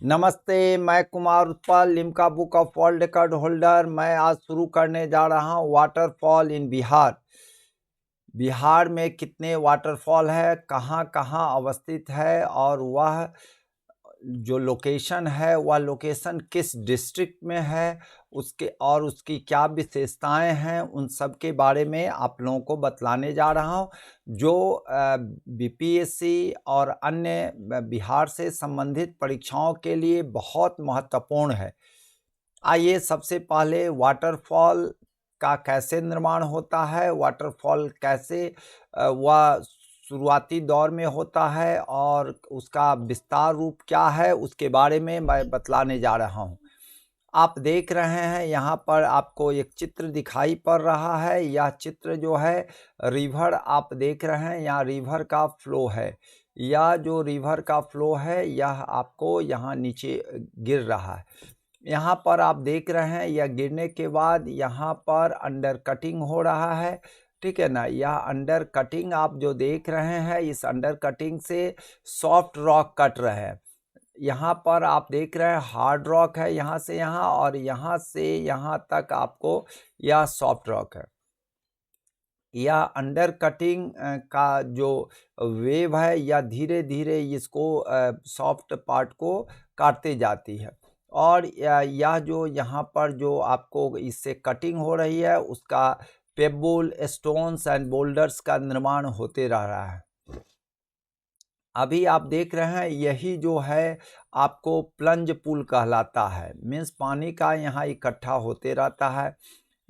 नमस्ते, मैं Kumar Utpal, Limca book of world record holder. मैं आज शुरू करने जा रहा हूँ वाटरफॉल इन बिहार। बिहार में कितने वाटरफॉल है, कहाँ कहाँ अवस्थित है और वह जो लोकेशन है वह लोकेशन किस डिस्ट्रिक्ट में है, उसके और उसकी क्या विशेषताएं हैं, उन सब के बारे में आप लोगों को बतलाने जा रहा हूं, जो बीपीएससी और अन्य बिहार से संबंधित परीक्षाओं के लिए बहुत महत्वपूर्ण है। आइए सबसे पहले वाटरफॉल का कैसे निर्माण होता है, वाटरफॉल कैसे वह शुरुआती दौर में होता है और उसका विस्तार रूप क्या है, उसके बारे में मैं बतलाने जा रहा हूं। आप देख रहे हैं यहाँ पर आपको एक चित्र दिखाई पड़ रहा है। यह चित्र जो है रिवर आप देख रहे हैं, यहाँ रिवर का फ्लो है। यह जो रिवर का फ्लो है यह आपको यहाँ नीचे गिर रहा है। यहाँ पर आप देख रहे हैं यह गिरने के बाद यहाँ पर अंडर कटिंग हो रहा है, ठीक है ना। यह अंडर कटिंग आप जो देख रहे हैं, इस अंडर कटिंग से सॉफ्ट रॉक कट रहे हैं। यहाँ पर आप देख रहे हैं हार्ड रॉक है यहाँ से यहाँ, और यहाँ से यहाँ तक आपको यह सॉफ्ट रॉक है। यह अंडर कटिंग का जो वेव है या धीरे धीरे इसको सॉफ्ट पार्ट को काटते जाती है, और यह जो यहाँ पर जो आपको इससे कटिंग हो रही है उसका पेबल, स्टोन्स एंड बोल्डर्स का निर्माण होते रह रहा है। अभी आप देख रहे हैं यही जो है आपको प्लंज पुल कहलाता है, मीन्स पानी का यहाँ इकट्ठा होते रहता है।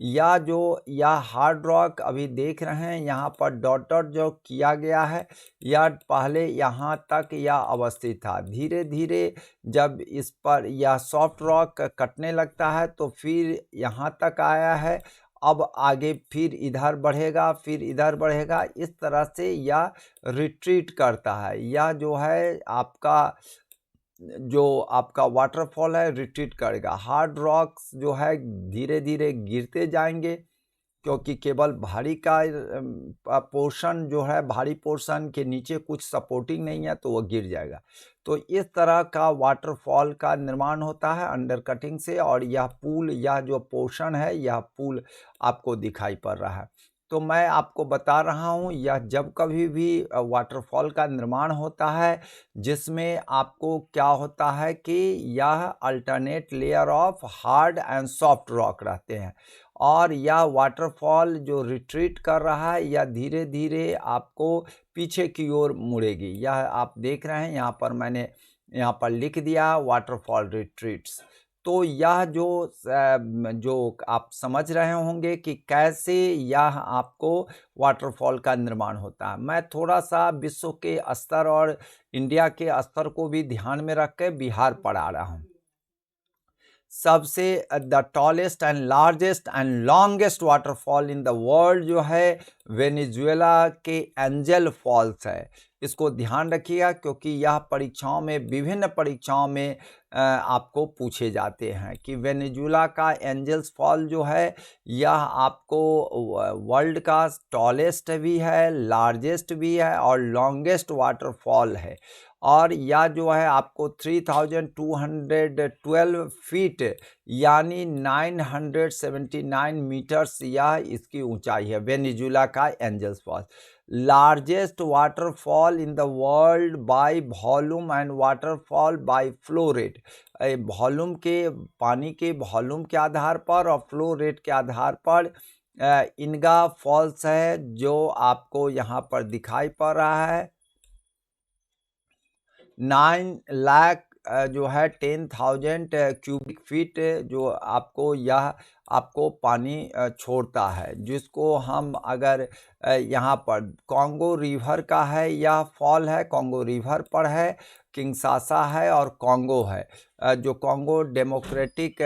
या हार्ड रॉक अभी देख रहे हैं यहाँ पर डॉट डॉट जो किया गया है, या पहले यहाँ तक यह अवस्थित था। धीरे धीरे जब इस पर यह सॉफ्ट रॉक कटने लगता है तो फिर यहाँ तक आया है, अब आगे फिर इधर बढ़ेगा, फिर इधर बढ़ेगा। इस तरह से यह रिट्रीट करता है। यह जो है आपका वाटरफॉल है रिट्रीट करेगा। हार्ड रॉक्स जो है धीरे धीरे गिरते जाएंगे, क्योंकि केवल भारी का पोर्शन जो है, भारी पोर्शन के नीचे कुछ सपोर्टिंग नहीं है तो वो गिर जाएगा। तो इस तरह का वाटरफॉल का निर्माण होता है अंडर कटिंग से। और यह पुल, यह जो पोर्शन है, यह पुल आपको दिखाई पड़ रहा है। तो मैं आपको बता रहा हूँ, यह जब कभी भी वाटरफॉल का निर्माण होता है जिसमें आपको क्या होता है कि यह alternate layer of hard and soft rock रहते हैं, और यह वाटरफॉल जो रिट्रीट कर रहा है यह धीरे धीरे आपको पीछे की ओर मुड़ेगी। यह आप देख रहे हैं, यहाँ पर मैंने यहाँ पर लिख दिया वाटरफॉल रिट्रीट्स। तो यह जो आप समझ रहे होंगे कि कैसे यह आपको वाटरफॉल का निर्माण होता है। मैं थोड़ा सा विश्व के स्तर और इंडिया के स्तर को भी ध्यान में रख के बिहार पढ़ा रहा हूँ। सबसे the tallest and largest and longest waterfall in the world जो है वेनेजुएला के एंजल फॉल्स है। इसको ध्यान रखिएगा, क्योंकि यह परीक्षाओं में, विभिन्न परीक्षाओं में आपको पूछे जाते हैं कि वेनेजुएला का एंजल्स फॉल जो है यह आपको वर्ल्ड का टॉलेस्ट भी है, लार्जेस्ट भी है और लॉन्गेस्ट वाटरफॉल है। और यह जो है आपको 3212 फीट यानी 979 मीटर्स यह इसकी ऊंचाई है, वेनेजुएला का Angel's Fall. Largest waterfall in the world by volume and waterfall by flow rate. Volume के, पानी के वॉल्यूम के आधार पर और फ्लो रेट के आधार पर इनगा फॉल्स है, जो आपको यहाँ पर दिखाई पड़ रहा है। 9 लाख जो है 10,000 क्यूबिक फीट जो आपको यह आपको पानी छोड़ता है, जिसको हम अगर यहाँ पर कॉन्गो रिवर का है, यह फॉल है, कॉन्गो रिवर पर है, किंगसासा है और कॉन्गो है। जो कॉन्गो डेमोक्रेटिक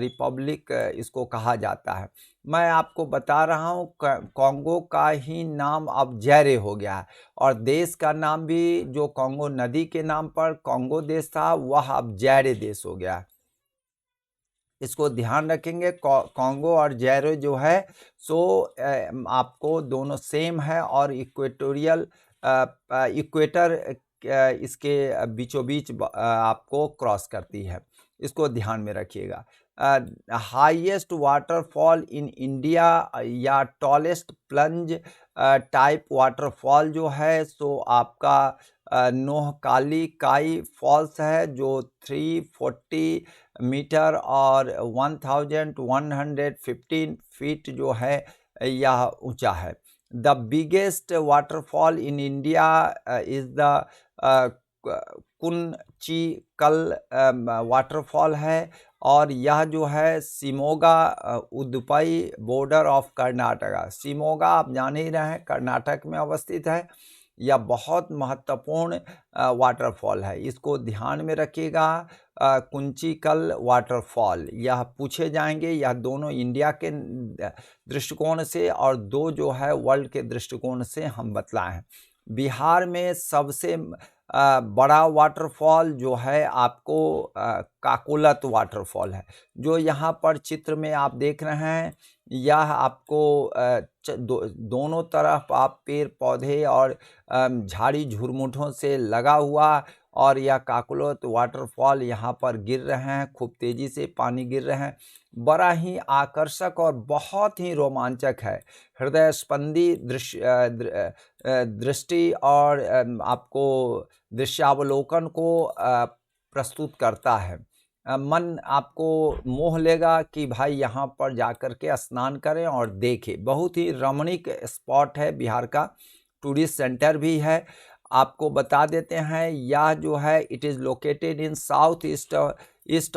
रिपब्लिक इसको कहा जाता है। मैं आपको बता रहा हूँ कॉन्गो का ही नाम अब जैरे हो गया है, और देश का नाम भी जो कॉन्गो नदी के नाम पर कॉन्गो देश था वह अब जैरे देश हो गया है। इसको ध्यान रखेंगे, कॉन्गो और जैरे जो है सो आपको दोनों सेम है और इक्वेटर इसके बीचों बीच आपको क्रॉस करती है, इसको ध्यान में रखिएगा। हाईएस्ट वाटरफॉल इन इंडिया या टॉलेस्ट प्लंज टाइप वाटरफॉल जो है सो आपका नोहकाली काई फॉल्स है, जो 340 मीटर और 1115 फीट जो है यह ऊंचा है। The biggest waterfall in India is the Kunchikal waterfall है, और यह जो है शिमोगा उदुपई बॉर्डर ऑफ कर्नाटका। शिमोगा आप जान ही रहे हैं कर्नाटक में अवस्थित है। यह बहुत महत्वपूर्ण वाटरफॉल है, इसको ध्यान में रखिएगा। कुंचिकल वाटरफॉल यह पूछे जाएंगे, यह दोनों इंडिया के दृष्टिकोण से और दो जो है वर्ल्ड के दृष्टिकोण से हम बतलाए हैं। बिहार में सबसे बड़ा वाटरफॉल जो है आपको काकोलत वाटरफॉल है, जो यहाँ पर चित्र में आप देख रहे हैं। यह आपको दोनों तरफ आप पेड़ पौधे और झाड़ी झुरमुटों से लगा हुआ, और यह काकोलत वाटरफॉल यहाँ पर गिर रहे हैं, खूब तेज़ी से पानी गिर रहे हैं। बड़ा ही आकर्षक और बहुत ही रोमांचक है, हृदय स्पंदी दृष्टि और आपको दृश्यावलोकन को प्रस्तुत करता है। मन आपको मोह लेगा कि भाई यहाँ पर जाकर के स्नान करें और देखें। बहुत ही रमणीक स्पॉट है, बिहार का टूरिस्ट सेंटर भी है। आपको बता देते हैं, यह जो है it is located in south east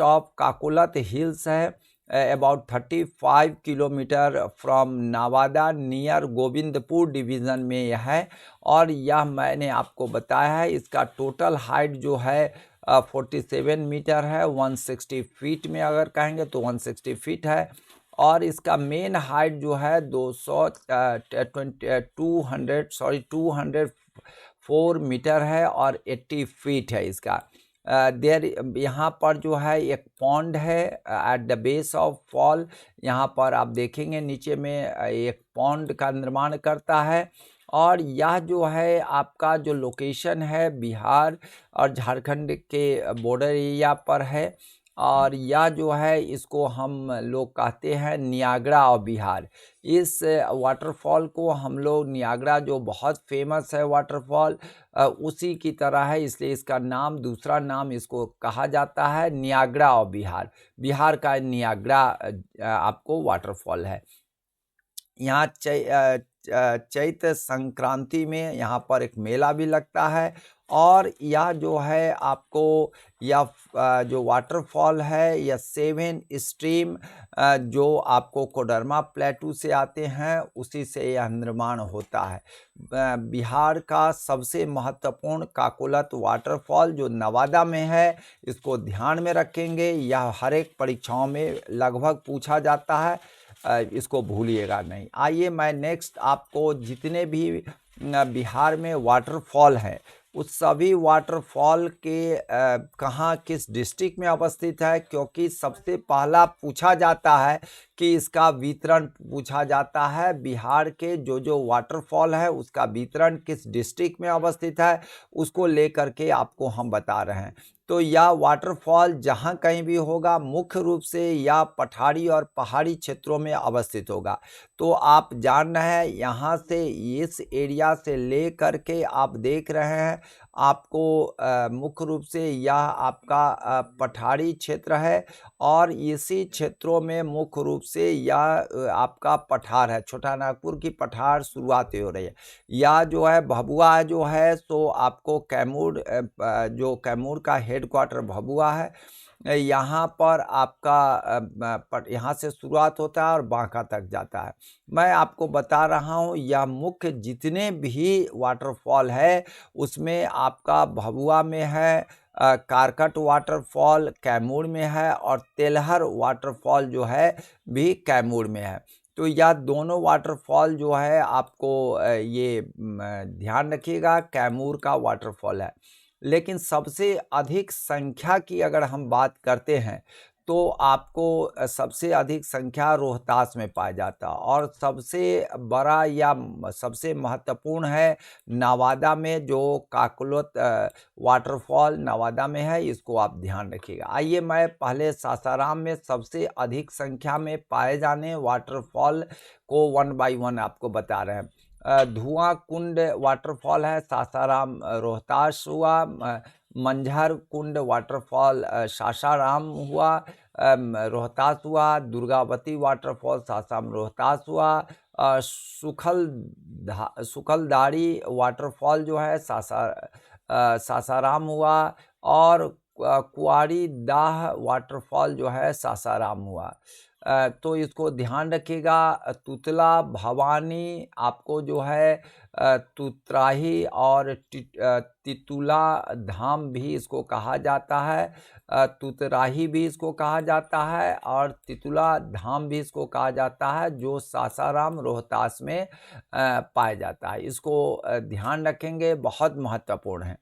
of Kakolat hills है, about 35 kilometre from Nawada, near Govindpur division में यह है। और यह मैंने आपको बताया है, इसका टोटल हाइट जो है 47 मीटर है, 160 फीट में अगर कहेंगे तो 160 फीट है। और इसका मेन हाइट जो है 204 मीटर है और 80 फीट है इसका। यहाँ पर जो है एक पॉन्ड है at the base of fall. यहाँ पर आप देखेंगे नीचे में एक पॉन्ड का निर्माण करता है। और यह जो है आपका जो लोकेशन है बिहार और झारखंड के बॉर्डर एरिया पर है, और यह जो है इसको हम लोग कहते हैं नियाग्रा ऑफ बिहार। इस वाटरफॉल को हम लोग नियाग्रा जो बहुत फेमस है वाटरफॉल उसी की तरह है, इसलिए इसका नाम दूसरा नाम इसको कहा जाता है नियाग्रा ऑफ बिहार। बिहार का नियाग्रा आपको वाटरफॉल है। यहाँ चैत्र संक्रांति में यहाँ पर एक मेला भी लगता है। और यह जो है आपको यह जो वाटरफॉल है यह 7 स्ट्रीम जो आपको कोडरमा प्लेटू से आते हैं उसी से यह निर्माण होता है। बिहार का सबसे महत्वपूर्ण काकोलत वाटरफॉल जो नवादा में है, इसको ध्यान में रखेंगे, यह हर एक परीक्षाओं में लगभग पूछा जाता है, इसको भूलिएगा नहीं। आइए मैं नेक्स्ट आपको जितने भी बिहार में वाटरफॉल हैं उस सभी वाटरफॉल के कहाँ किस डिस्ट्रिक्ट में अवस्थित है, क्योंकि सबसे पहला पूछा जाता है कि इसका वितरण पूछा जाता है। बिहार के जो वाटरफॉल है उसका वितरण किस डिस्ट्रिक्ट में अवस्थित है उसको लेकर के आपको हम बता रहे हैं। तो यह वाटरफॉल जहाँ कहीं भी होगा मुख्य रूप से यह पठारी और पहाड़ी क्षेत्रों में अवस्थित होगा। तो आप जान रहे हैं यहाँ से इस एरिया से ले करके आप देख रहे हैं आपको मुख्य रूप से यह आपका पठारी क्षेत्र है, और इसी क्षेत्रों में मुख्य रूप से यह आपका पठार है, छोटा नागपुर की पठार शुरुआत हो रही है। यह जो है भभुआ जो है तो आपको कैमूर जो कैमूर का हेडक्वार्टर भभुआ है, यहाँ पर आपका यहाँ से शुरुआत होता है और बांका तक जाता है। मैं आपको बता रहा हूँ यह मुख्य जितने भी वाटरफॉल है उसमें आपका भभुआ में है, कारकट वाटरफॉल कैमूर में है, और तेलहर वाटरफॉल जो है भी कैमूर में है। तो यह दोनों वाटरफॉल जो है आपको ये ध्यान रखिएगा कैमूर का वाटरफॉल है। लेकिन सबसे अधिक संख्या की अगर हम बात करते हैं तो आपको सबसे अधिक संख्या रोहतास में पाया जाता है, और सबसे बड़ा या सबसे महत्वपूर्ण है नवादा में, जो काकलोत वाटरफॉल नवादा में है, इसको आप ध्यान रखिएगा। आइए मैं पहले सासाराम में सबसे अधिक संख्या में पाए जाने वाटरफॉल को वन बाय वन आपको बता रहे हैं। धुआं कुंड वाटरफॉल है सासाराम रोहतास हुआ, मंझर कुंड वाटरफॉल सासाराम हुआ, रोहतास हुआ, दुर्गावती वाटरफॉल सासाराम रोहतास हुआ, सुखलदारी वाटरफॉल जो है सासाराम हुआ, और कुआरी दाह वाटरफॉल जो है सासाराम हुआ। तो इसको ध्यान रखिएगा। तुतला भवानी आपको जो है तुतराही और तितुला धाम भी इसको कहा जाता है, तुतराही भी इसको कहा जाता है, और तितुला धाम भी इसको कहा जाता है, जो सासाराम रोहतास में पाया जाता है। इसको ध्यान रखेंगे, बहुत महत्वपूर्ण है।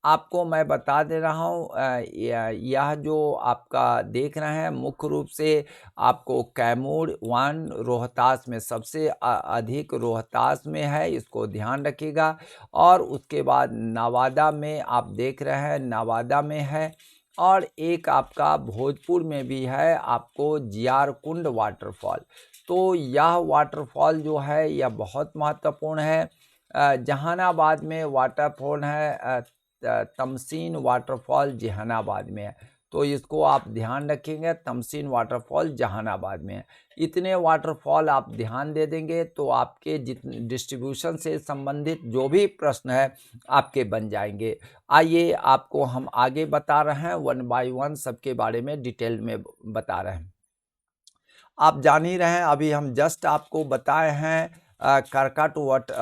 आपको मैं बता दे रहा हूँ, यह जो आपका देख रहे हैं मुख्य रूप से आपको कैमूर वन रोहतास में सबसे अधिक रोहतास में है, इसको ध्यान रखिएगा। और उसके बाद नवादा में आप देख रहे हैं, नवादा में है, और एक आपका भोजपुर में भी है आपको जियारकुंड वाटरफॉल। तो यह वाटरफॉल जो है यह बहुत महत्वपूर्ण है। जहानाबाद में वाटरफॉल है, तमसीन वाटरफॉल जहानाबाद में है, तो इसको आप ध्यान रखेंगे। तमसीन वाटरफॉल जहानाबाद में है। इतने वाटरफॉल आप ध्यान दे देंगे तो आपके जितने डिस्ट्रीब्यूशन से संबंधित जो भी प्रश्न है आपके बन जाएंगे। आइए आपको हम आगे बता रहे हैं, वन बाय वन सबके बारे में डिटेल में बता रहे हैं। आप जान ही रहे हैं, अभी हम जस्ट आपको बताए हैं करकट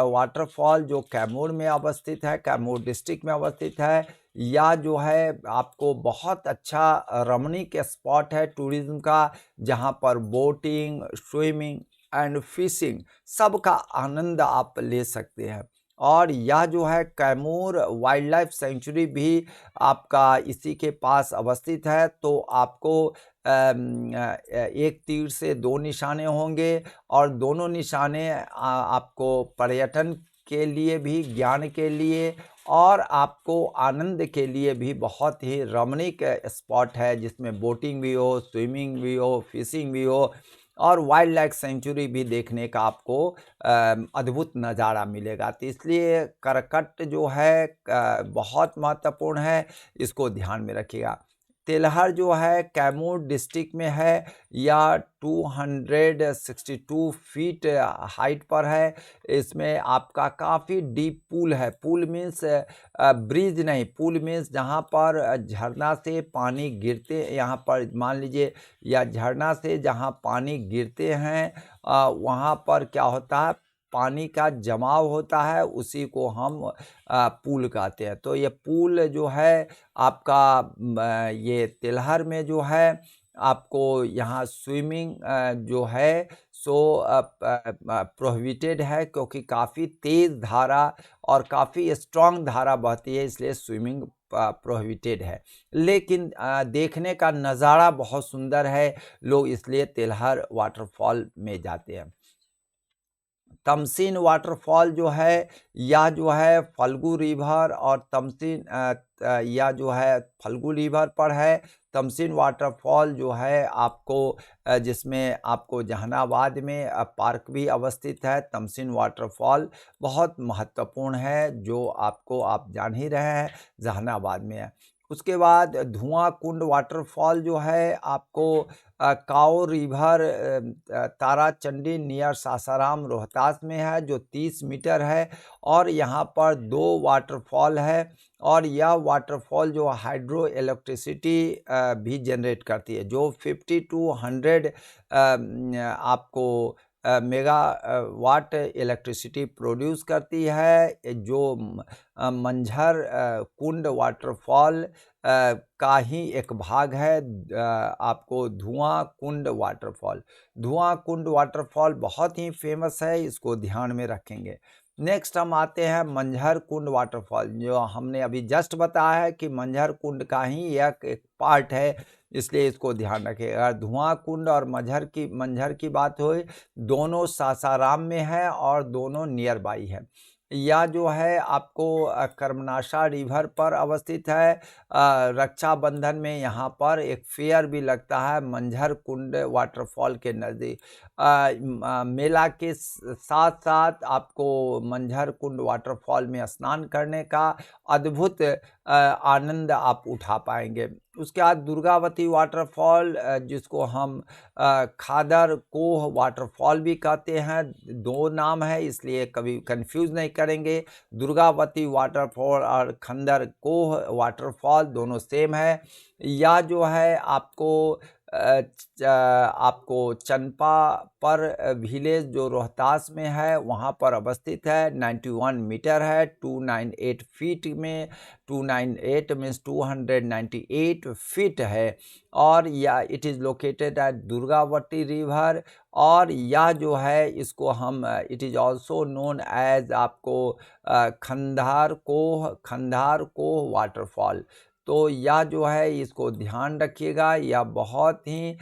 वाटरफॉल जो कैमूर में अवस्थित है, कैमूर डिस्ट्रिक्ट में अवस्थित है। या जो है आपको बहुत अच्छा रमणीक स्पॉट है टूरिज्म का, जहां पर बोटिंग, स्विमिंग एंड फिशिंग सब का आनंद आप ले सकते हैं। और यह जो है कैमूर वाइल्ड लाइफ सेंचुरी भी आपका इसी के पास अवस्थित है। तो आपको एक तीर से दो निशाने होंगे, और दोनों निशाने आपको पर्यटन के लिए भी, ज्ञान के लिए और आपको आनंद के लिए भी बहुत ही रमणीक स्पॉट है, जिसमें बोटिंग भी हो, स्विमिंग भी हो, फिशिंग भी हो, और वाइल्ड लाइफ सेंचुरी भी देखने का आपको अद्भुत नज़ारा मिलेगा। तो इसलिए करकट जो है बहुत महत्वपूर्ण है, इसको ध्यान में रखिएगा। तेलहर जो है कैमूर डिस्ट्रिक्ट में है, या 262 फीट हाइट पर है। इसमें आपका काफ़ी डीप पूल है। पूल मीन्स ब्रिज नहीं, पूल मीन्स जहाँ पर झरना से पानी गिरते, यहाँ पर मान लीजिए, या झरना से जहाँ पानी गिरते हैं वहाँ पर क्या होता है, पानी का जमाव होता है, उसी को हम पूल कहते हैं। तो ये पूल जो है आपका ये तेलहर में जो है आपको यहाँ स्विमिंग जो है सो प्रोहिबिटेड है, क्योंकि काफ़ी तेज़ धारा और काफ़ी स्ट्रॉन्ग धारा बहती है, इसलिए स्विमिंग प्रोहिबिटेड है। लेकिन देखने का नज़ारा बहुत सुंदर है, लोग इसलिए तेलहर वाटरफॉल में जाते हैं। तमसीन वाटरफॉल जो है, यह जो है फल्गु रिवर और तमसीन यह जो है फल्गु रिवर पर है। तमसीन वाटरफॉल जो है आपको जिसमें आपको जहानाबाद में पार्क भी अवस्थित है। तमसीन वाटरफॉल बहुत महत्वपूर्ण है, जो आपको आप जान ही रहे हैं जहानाबाद में है। उसके बाद धुआं कुंड वाटरफॉल जो है आपको काओ रिवर ताराचंडी नियर सासाराम रोहतास में है, जो 30 मीटर है। और यहाँ पर 2 वाटरफॉल है, और यह वाटरफॉल जो हाइड्रो इलेक्ट्रिसिटी भी जनरेट करती है, जो 50 to 100 आपको मेगा वाट इलेक्ट्रिसिटी प्रोड्यूस करती है। जो मंझर कुंड वाटरफॉल का ही एक भाग है आपको धुआं कुंड वाटरफॉल। धुआं कुंड वाटरफॉल बहुत ही फेमस है, इसको ध्यान में रखेंगे। नेक्स्ट हम आते हैं मंझर कुंड वाटरफॉल, जो हमने अभी जस्ट बताया है कि मंझर कुंड का ही एक पार्ट है, इसलिए इसको ध्यान रखें। अगर धुआं कुंड और मंझर की बात हो, दोनों सासाराम में है और दोनों नियर बाई है। यह जो है आपको कर्मनाशा रिवर पर अवस्थित है। रक्षाबंधन में यहाँ पर एक फेयर भी लगता है मंझर कुंड वाटरफॉल के नज़दीक। मेला के साथ साथ आपको मंझर कुंड वाटरफॉल में स्नान करने का अद्भुत आनंद आप उठा पाएंगे। उसके बाद दुर्गावती वाटरफॉल, जिसको हम खादर कोह वाटरफॉल भी कहते हैं, दो नाम है इसलिए कभी कंफ्यूज नहीं करेंगे। दुर्गावती वाटरफॉल और खंदर कोह वाटरफॉल दोनों सेम है। या जो है आपको चंपा पर विलेज जो रोहतास में है वहाँ पर अवस्थित है। 91 मीटर है, 298 फीट में, 298 मीन्स 298 फीट है। और या it is located at Durgavati river. और यह जो है इसको हम it is also known as आपको खंधार कोह वाटरफॉल। तो यह जो है इसको ध्यान रखिएगा, यह बहुत ही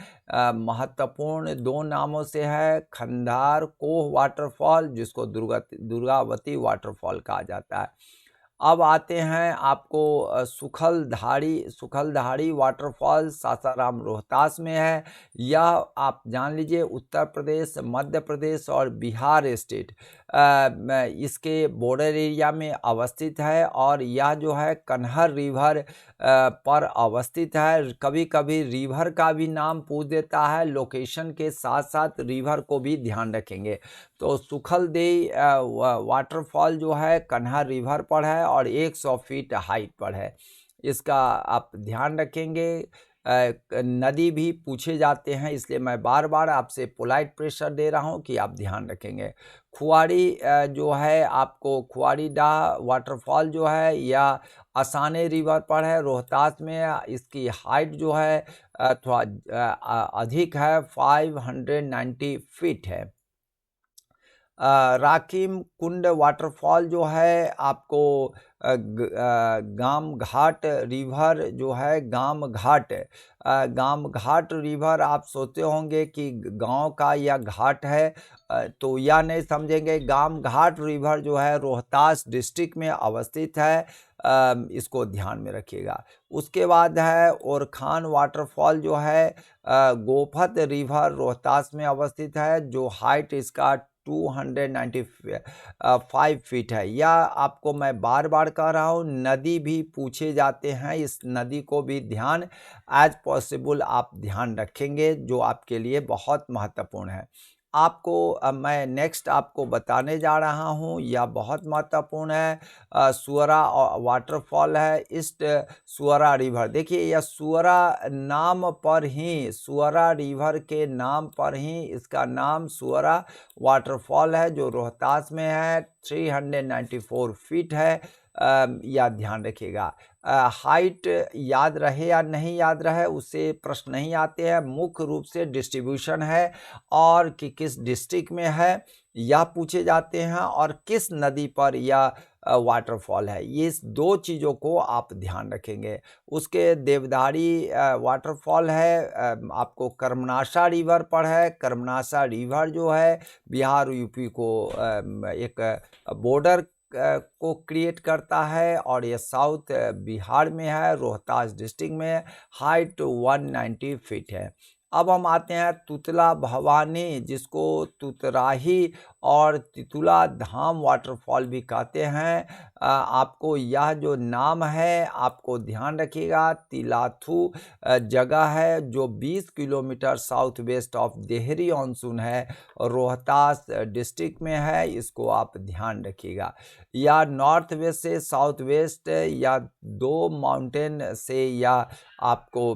महत्वपूर्ण दो नामों से है। खंधार कोह वाटरफॉल, जिसको दुर्गावती वाटरफॉल कहा जाता है। अब आते हैं आपको सुखलधारी वाटरफॉल, सासाराम रोहतास में है। यह आप जान लीजिए उत्तर प्रदेश, मध्य प्रदेश और बिहार स्टेट इसके बॉर्डर एरिया में अवस्थित है। और यह जो है कन्हर रिवर पर अवस्थित है। कभी कभी रिवर का भी नाम पूछ देता है, लोकेशन के साथ साथ रिवर को भी ध्यान रखेंगे। तो सुखलदेई वाटरफॉल जो है कन्हार रिवर पर है और 100 फीट हाइट पर है, इसका आप ध्यान रखेंगे। नदी भी पूछे जाते हैं, इसलिए मैं बार बार आपसे पोलाइट प्रेशर दे रहा हूं कि आप ध्यान रखेंगे। खुआड़ी जो है आपको खुआड़ी डाह वाटरफॉल जो है या असाने रिवर पर है रोहतास में। इसकी हाइट जो है थोड़ा अधिक है, 590 फीट है। राकिम कुंड वाटरफॉल जो है आपको गाम घाट रिवर जो है, गाम घाट रिवर आप सोचते होंगे कि गांव का या घाट है, तो यह नहीं समझेंगे। गाम घाट रिवर जो है रोहतास डिस्ट्रिक्ट में अवस्थित है, इसको ध्यान में रखिएगा। उसके बाद है ओरखान वाटरफॉल जो है गोफत रिवर रोहतास में अवस्थित है, जो हाइट इसका 295 फीट है। या आपको मैं बार बार कह रहा हूँ, नदी भी पूछे जाते हैं, इस नदी को भी ध्यान एज पॉसिबल आप ध्यान रखेंगे, जो आपके लिए बहुत महत्वपूर्ण है। आपको मैं नेक्स्ट आपको बताने जा रहा हूँ, यह बहुत महत्वपूर्ण है। सुअरा वाटरफॉल है, ईस्ट सुअरा रिवर। देखिए यह सुअरा रिवर के नाम पर ही इसका नाम सुअरा वाटरफॉल है, जो रोहतास में है, 394 फीट है। या ध्यान रखिएगा। हाइट याद रहे या नहीं याद रहे उससे प्रश्न नहीं आते हैं, मुख्य रूप से डिस्ट्रीब्यूशन है और कि किस डिस्ट्रिक्ट में है यह पूछे जाते हैं, और किस नदी पर यह वाटरफॉल है। ये इस दो चीज़ों को आप ध्यान रखेंगे। उसके देवदारी वाटरफॉल है, आपको कर्मनाशा रिवर पर है। कर्मनाशा रिवर जो है बिहार यूपी को एक बॉर्डर को क्रिएट करता है, और ये साउथ बिहार में है, रोहतास डिस्ट्रिक्ट में। हाइट 190 फीट है। अब हम आते हैं तुतला भवानी, जिसको तुतराही और तितुला धाम वाटरफॉल भी कहते हैं। आपको यह जो नाम है आपको ध्यान रखिएगा। तिलाथू जगह है जो 20 किलोमीटर साउथ वेस्ट ऑफ देहरी ऑनसून है, रोहतास डिस्ट्रिक्ट में है, इसको आप ध्यान रखिएगा। या नॉर्थ वेस्ट से साउथ वेस्ट, या दो माउंटेन से, या आपको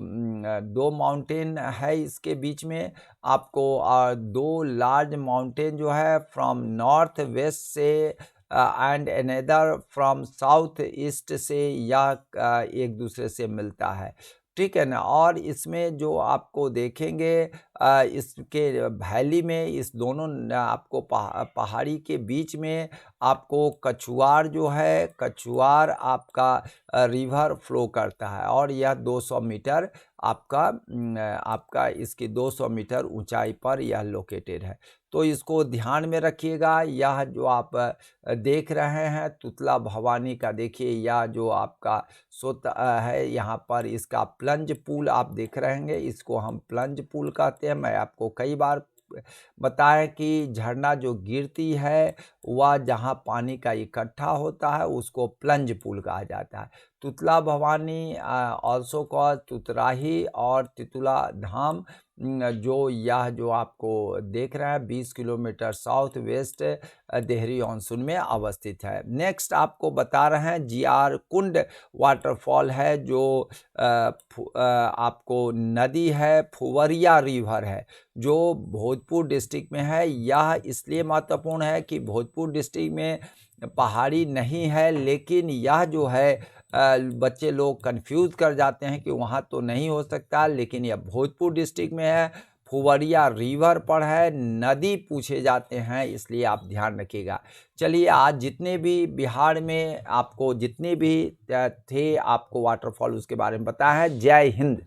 दो माउंटेन है इसके बीच में, आपको दो लार्ज माउंटेन जो है फ्रॉम नॉर्थ वेस्ट से and another from south east से, या एक दूसरे से मिलता है, ठीक है ना। और इसमें जो आपको देखेंगे इसके वैली में, इस दोनों आपको पहाड़ी के बीच में आपको कछुआर जो है, कछुआर आपका रिवर फ्लो करता है और यह 200 मीटर आपका इसकी 200 मीटर ऊंचाई पर यह लोकेटेड है। तो इसको ध्यान में रखिएगा। यह जो आप देख रहे हैं तुतला भवानी का, देखिए यह जो आपका है यहाँ पर इसका प्लंज पूल आप देख रहे हैं, इसको हम प्लंज पूल कहते हैं। मैं आपको कई बार बताएं कि झरना जो गिरती है वह जहाँ पानी का इकट्ठा होता है उसको प्लंज पूल कहा जाता है। तुतला भवानी ऑल्सो कॉल्ड तुतराही और तितुला धाम यह जो आपको देख रहे हैं 20 किलोमीटर साउथ वेस्ट देहरी ऑनसून में अवस्थित है। नेक्स्ट आपको बता रहे हैं जियार कुंड वाटरफॉल है जो आपको नदी है, फुवरिया रिवर है जो भोजपुर डिस्ट्रिक्ट में है। यह इसलिए महत्वपूर्ण है कि भोजपुर डिस्ट्रिक्ट में पहाड़ी नहीं है, लेकिन यह जो है बच्चे लोग कंफ्यूज कर जाते हैं कि वहाँ तो नहीं हो सकता, लेकिन यह भोजपुर डिस्ट्रिक्ट में है, फुवरिया रिवर पर है, नदी पूछे जाते हैं, इसलिए आप ध्यान रखिएगा। चलिए आज जितने भी बिहार में आपको जितने भी थे आपको वाटरफॉल उसके बारे में बताया है। जय हिंद।